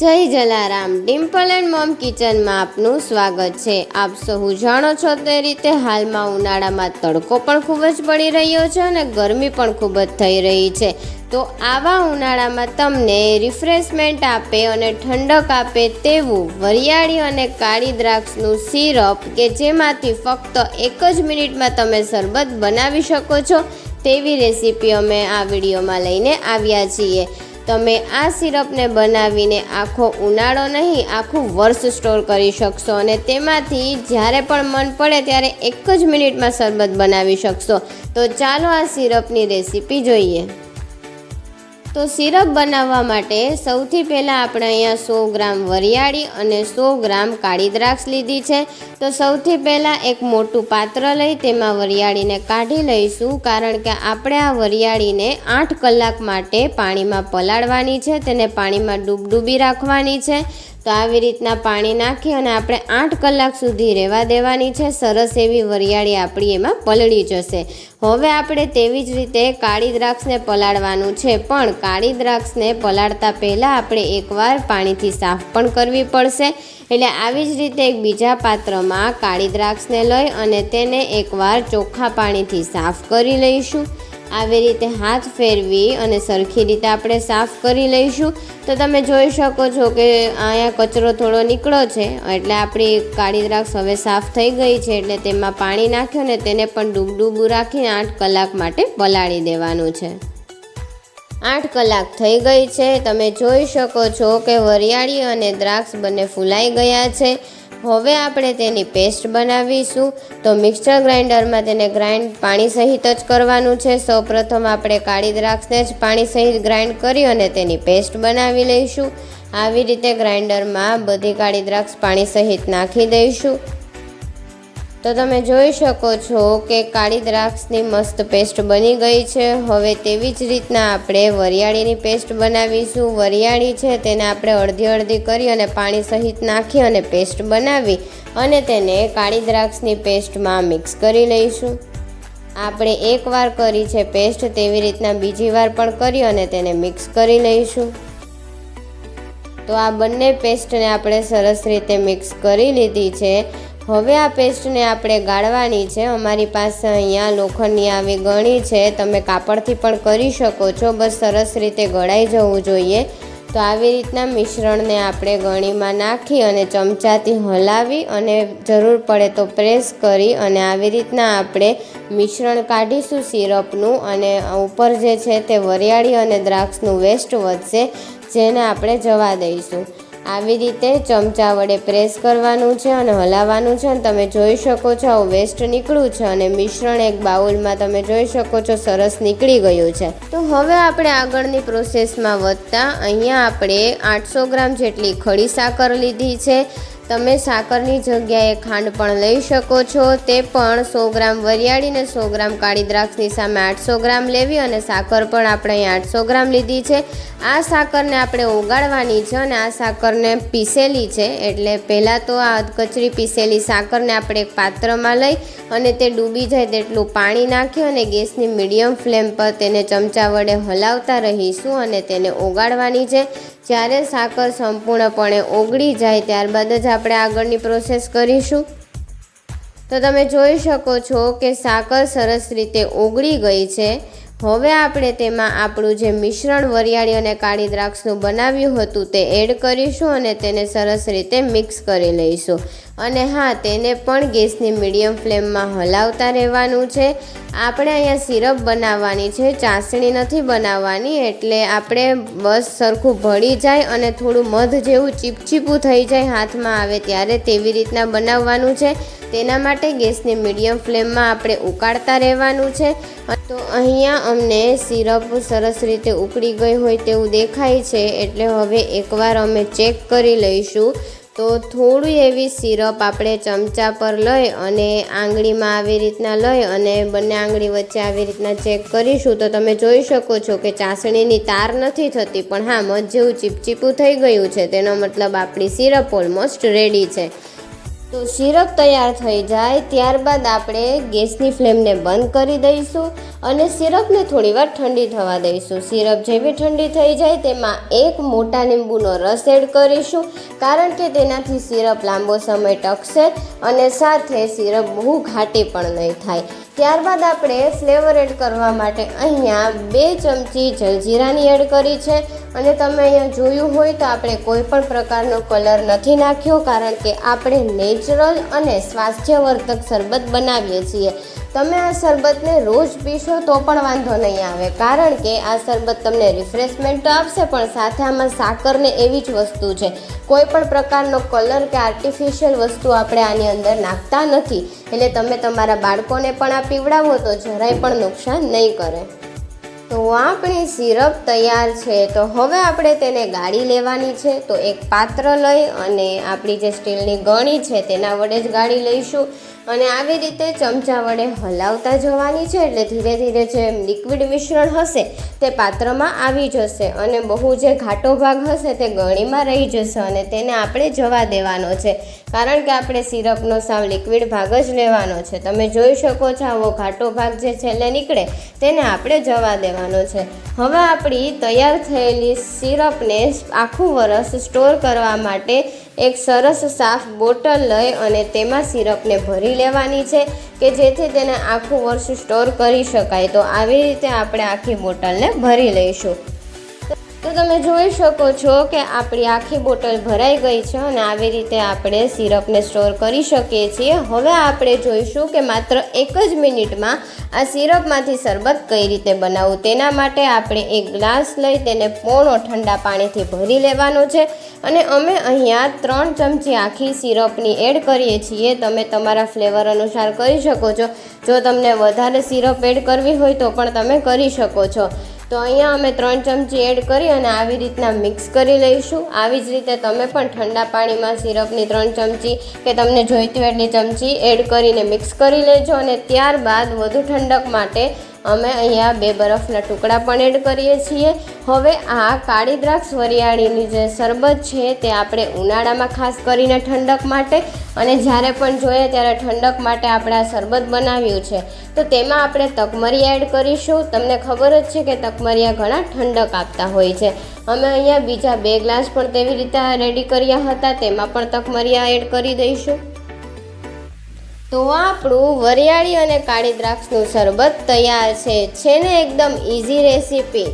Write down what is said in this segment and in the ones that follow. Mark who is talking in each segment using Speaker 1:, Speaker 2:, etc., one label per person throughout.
Speaker 1: જય Jalaram. Dimple and mom કિચનમાં આપનું સ્વાગત છે. આપ સહુ જાણો છો તે રીતે હાલમાં ઉનાળામાં તડકો પણ ખૂબ જ પડી રહ્યો છે અને ગરમી પણ ખૂબ જ થઈ રહી છે. તો આવા ઉનાળામાં તમને રિફ્રેશમેન્ટ આપે અને ઠંડક આપે તેવું વરિયાળી અને કાળી દ્રાક્ષનું સિરપ કે જેમાંથી ફક્ત 1 જ મિનિટમાં તમે શરબત બનાવી શકો છો તેવી રેસીપી અમે આ વિડીયોમાં લઈને આવ્યા છીએ. તમે આ સિરપને બનાવીને આખો ઉનાળો નહીં આખું વર્ષ સ્ટોર કરી શકશો અને તેમાંથી જ્યારે પણ મન પડે ત્યારે 1 જ મિનિટમાં શરબત બનાવી શકશો. તો ચાલો આ સિરપની રેસીપી જોઈએ. તો સિરપ બનાવવા માટે સૌથી પહેલાં આપણે અહીંયા 100 ગ્રામ વરિયાળી અને 100 ગ્રામ કાળી દ્રાક્ષ લીધી છે. તો સૌથી પહેલાં એક મોટું પાત્ર લઈ તેમાં વરિયાળીને કાઢી લઈશું, કારણ કે આપણે આ વરિયાળીને 8 કલાક માટે પાણીમાં પલાળવાની છે, તેને પાણીમાં ડૂબી રાખવાની છે. તો આવી રીતના પાણી નાખી અને આપણે 8 કલાક સુધી રહેવા દેવાની છે. સરસ એવી વરિયાળી આપણી એમાં પલળી જશે. હવે આપણે તેવી જ રીતે કાળી દ્રાક્ષને પલાળવાનું છે, પણ કાળી દ્રાક્ષને પલાળતા પહેલાં આપણે એકવાર પાણીથી સાફ પણ કરવી પડશે. એટલે આવી જ રીતે એક બીજા પાત્રમાં કાળી દ્રાક્ષને લઈ અને તેને એકવાર ચોખ્ખા પાણીથી સાફ કરી લઈશું. આવી રીતે હાથ ફેરવી અને સરખી રીતે આપણે સાફ કરી લઈશું. તો તમે જોઈ શકો છો કે અહીંયા કચરો થોડો નીકળ્યો છે, એટલે આપણી કાળી દ્રાક્ષ હવે સાફ થઈ ગઈ છે. એટલે તેમાં પાણી નાખ્યું અને તેને પણ ડૂબડૂબું રાખીને 8 કલાક માટે પલાળી દેવાનું છે. 8 કલાક થઈ ગઈ છે. તમે જોઈ શકો છો કે વરિયાળી અને દ્રાક્ષ બંને ફૂલાઈ ગયા છે. હવે આપણે તેની પેસ્ટ બનાવીશું. તો મિક્સર ગ્રાઇન્ડરમાં તેને પાણી સહિત જ કરવાનું છે. સૌપ્રથમ આપણે કાળી દ્રાક્ષને જ પાણી સહિત ગ્રાઇન્ડ કરી અને તેની પેસ્ટ બનાવી લઈશું. આવી રીતે ગ્રાઇન્ડરમાં બધી કાળી દ્રાક્ષ પાણી સહિત નાખી દઈશું. તો તમે જોઈ શકો છો કે કાળી દ્રાક્ષની મસ્ત પેસ્ટ બની ગઈ છે. હવે તેવી જ રીતના આપણે વરિયાળીની પેસ્ટ બનાવીશું. વરિયાળી છે તેને આપણે અડધી કરી અને પાણી સહિત નાખી અને પેસ્ટ બનાવી અને તેને કાળી દ્રાક્ષની પેસ્ટમાં મિક્સ કરી લઈશું. આપણે એકવાર કરી છે પેસ્ટ, તેવી રીતના બીજી વાર પણ કરી અને તેને મિક્સ કરી લઈશું. તો આ બંને પેસ્ટને આપણે સરસ રીતે મિક્સ કરી લીધી છે. હવે આ પેસ્ટને આપણે ગાળવાની છે. અમારી પાસે અહીંયા લોખંડની આવી ગળી છે, તમે કાપડથી પણ કરી શકો છો, બસ સરસ રીતે ગળાઈ જવું જોઈએ. તો આવી રીતના મિશ્રણને આપણે ગળીમાં નાખી અને ચમચાથી હલાવી અને જરૂર પડે તો પ્રેસ કરી અને આવી રીતના આપણે મિશ્રણ કાઢીશું સિરપનું. અને ઉપર જે છે તે વરિયાળી અને દ્રાક્ષનું વેસ્ટ વધશે, જેને આપણે જવા દઈશું. આવી રીતે ચમચા વડે પ્રેસ કરવાનું છે અને હલાવવાનું છે. અને તમે જોઈ શકો છો આવું વેસ્ટ નીકળ્યું છે અને મિશ્રણ એક બાઉલમાં તમે જોઈ શકો છો સરસ નીકળી ગયું છે. તો હવે આપણે આગળની પ્રોસેસમાં વધતા અહીંયા આપણે 800 ગ્રામ જેટલી ખડી સાકર લીધી છે. તમે સાકરની જગ્યાએ ખાંડ પણ લઈ શકો છો. તે પણ 100 ગ્રામ વરિયાળી ને 100 ગ્રામ કાળી દ્રાક્ષની સામે 800 ગ્રામ લેવી અને સાકર પણ આપણે અહીં 800 ગ્રામ લીધી છે. આ સાકરને આપણે ઓગાળવાની છે અને આ સાકરને પીસેલી છે. એટલે પહેલાં તો આ કચરી પીસેલી સાકરને આપણે એક પાત્રમાં લઈ અને તે ડૂબી જાય તેટલું પાણી નાખી અને ગેસની મીડિયમ ફ્લેમ પર તેને ચમચા વડે હલાવતા રહીશું અને તેને ઓગાળવાની છે. જ્યારે સાકર સંપૂર્ણપણે ઓગળી જાય ત્યારબાદ જ આપણે આગળની પ્રોસેસ કરીશું. તો તમે જોઈ શકો છો કે સાકર સરસ રીતે ઓગળી ગઈ છે. હવે આપણે તેમાં આપણું જે મિશ્રણ વરિયાળી અને કાળી દ્રાક્ષનું બનાવ્યું હતું તે એડ કરીશું અને તેને સરસ રીતે મિક્સ કરી લઈશું. અને હા, તેને પણ ગેસની મીડિયમ ફ્લેમમાં હલાવતા રહેવાનું છે. આપણે અહીંયા સિરપ બનાવવાની છે, ચાસણી નથી બનાવવાની. એટલે આપણે બસ સરખું ભળી જાય અને થોડું મધ જેવું ચીપચીપું થઈ જાય હાથમાં આવે ત્યારે, તેવી રીતના બનાવવાનું છે. તેના માટે ગેસની મીડિયમ ફ્લેમમાં આપણે ઉકાળતા રહેવાનું છે. તો અહીંયા અમને સિરપ સરસ રીતે ઉકળી ગઈ હોય તેવું દેખાય છે. એટલે હવે એકવાર અમે ચેક કરી લઈશું. તો થોડી એવી સિરપ આપણે ચમચા પર લઈ અને આંગળીમાં આવી રીતના લઈ અને બંને આંગળી વચ્ચે આવી રીતના ચેક કરીશું. તો તમે જોઈ શકો છો કે ચાસણીની તાર નથી થતી, પણ હા, મધ જેવું ચીપચીપું થઈ ગયું છે. તેનો મતલબ આપણી સિરપ ઓલમોસ્ટ રેડી છે. તો સિરપ તૈયાર થઈ જાય ત્યારબાદ આપણે ગેસની ફ્લેમને બંધ કરી દઈશું અને સિરપને થોડીવાર ઠંડી થવા દઈશું. સિરપ જેવી ઠંડી થઈ જાય તેમાં એક મોટા લીંબુનો રસ એડ કરીશું, કારણ કે તેનાથી સિરપ લાંબો સમય ટકશે અને સાથે સિરપ બહુ ઘાટી પણ નહીં થાય. ત્યારબાદ આપણે ફ્લેવર એડ કરવા માટે અહીંયા 2 ચમચી જલજીરાની એડ કરી છે અને તમે અહીંયા જોયું હોય તો આપણે કોઈ પણ પ્રકારનો કલર નથી નાખ્યો, કારણ કે આપણે નેચરલ અને સ્વાસ્થ્યવર્ધક શરબત બનાવીએ છીએ. તમે આ શરબતને રોજ પીશો તો પણ વાંધો નહીં આવે, કારણ કે આ શરબત તમને રિફ્રેશમેન્ટ તો આપશે પણ સાથે આમાં સાકરને એવી જ વસ્તુ છે. કોઈ પણ પ્રકારનો કલર કે આર્ટિફિશિયલ વસ્તુ આપણે આની અંદર નાખતા નથી, એટલે તમે તમારા બાળકોને પણ આ પીવડાવો તો જરાય પણ નુકસાન નહીં કરે. તો આપણી સિરપ તૈયાર છે. તો હવે આપણે તેને ગાળી લેવાની છે. તો એક પાત્ર લઈ અને આપણી જે સ્ટીલની ગળી છે તેના વડે જ ગાળી લઈશું અને આવી રીતે ચમચા વડે હલાવતા જવાની છે, એટલે ધીરે ધીરે જે લિક્વિડ મિશ્રણ હશે તે પાત્રમાં આવી જશે અને બહુ જે ઘાટો ભાગ હશે તે ગળણીમાં રહી જશે અને તેને આપણે જવા દેવાનો છે, કારણ કે આપણે સિરપનો સાવ લિક્વિડ ભાગ જ લેવાનો છે. તમે જોઈ શકો છો આવો ઘાટો ભાગ જે છેલ્લે નીકળે તેને આપણે જવા દેવાનો છે. હવે આપણી તૈયાર થયેલી સિરપને આખું વરસ સ્ટોર કરવા માટે એક સરસ સાફ બોટલ લઈ અને તેમાં સિરપને ભરી લેવાની છે કે જેથી તેને આખું વર્ષ સ્ટોર કરી શકાય. તો આવી રીતે આપણે આખી બોટલને ભરી લઈશું. તો તમે જોઈ શકો છો કે આપણી આખી બોટલ ભરાઈ ગઈ છે અને આવી રીતે આપણે સિરપને સ્ટોર કરી શકીએ છીએ. હવે આપણે જોઈશું કે માત્ર 1 જ મિનિટમાં આ સિરપમાંથી શરબત કઈ રીતે બનાવવું. તેના માટે આપણે એક ગ્લાસ લઈ તેને પોણો ઠંડા પાણીથી ભરી લેવાનો છે અને અમે અહીંયા 3 ચમચી આખી સિરપની એડ કરીએ છીએ. તમે તમારા ફ્લેવર અનુસાર કરી શકો છો. જો તમને વધારે સિરપ એડ કરવી હોય તો પણ તમે કરી શકો છો. તો અહીંયા અમે 3 ચમચી એડ કરી અને આવી રીતના મિક્સ કરી લઈશું. આવી જ રીતે તમે પણ ઠંડા પાણીમાં સિરપની 3 ચમચી કે તમને જોઈતી એટલી ચમચી એડ કરીને મિક્સ કરી લેજો અને ત્યારબાદ વધુ ઠંડક માટે અમે અહીંયા 2 બરફના ટુકડા પણ એડ કરીએ છીએ. હવે આ કાળી દ્રાક્ષ વરિયાળીની જે શરબત છે તે આપણે ઉનાળામાં ખાસ કરીને ઠંડક માટે અને જ્યારે પણ જોઈએ ત્યારે ઠંડક માટે આપણે આ શરબત બનાવ્યું છે. તો તેમાં આપણે તકમરિયા એડ કરીશું. તમને ખબર જ છે કે તકમરિયા ઘણા ઠંડક આપતા હોય છે. અમે અહીંયા બીજા 2 ગ્લાસ પણ તેવી રીતે રેડી કર્યા હતા, તેમાં પણ તકમરિયા એડ કરી દઈશું. તો આપણું વરિયાળી અને કાળી દ્રાક્ષનું શરબત તૈયાર છે ને એકદમ ઇઝી રેસીપી.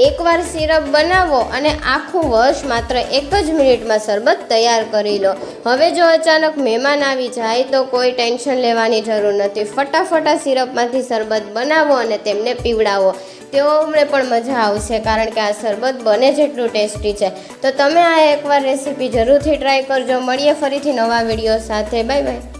Speaker 1: એકવાર સિરપ બનાવો અને આખું વર્ષ માત્ર 1 જ મિનિટમાં શરબત તૈયાર કરી લો. હવે જો અચાનક મહેમાન આવી જાય તો કોઈ ટેન્શન લેવાની જરૂર નથી. ફટાફટ આ સિરપમાંથી શરબત બનાવો અને તેમને પીવડાવો. તેઓને પણ મજા આવશે, કારણ કે આ શરબત બને જેટલું ટેસ્ટી છે. તો તમે આ એકવાર રેસીપી જરૂરથી ટ્રાય કરજો. મળીએ ફરીથી નવા વિડીયો સાથે. Bye bye.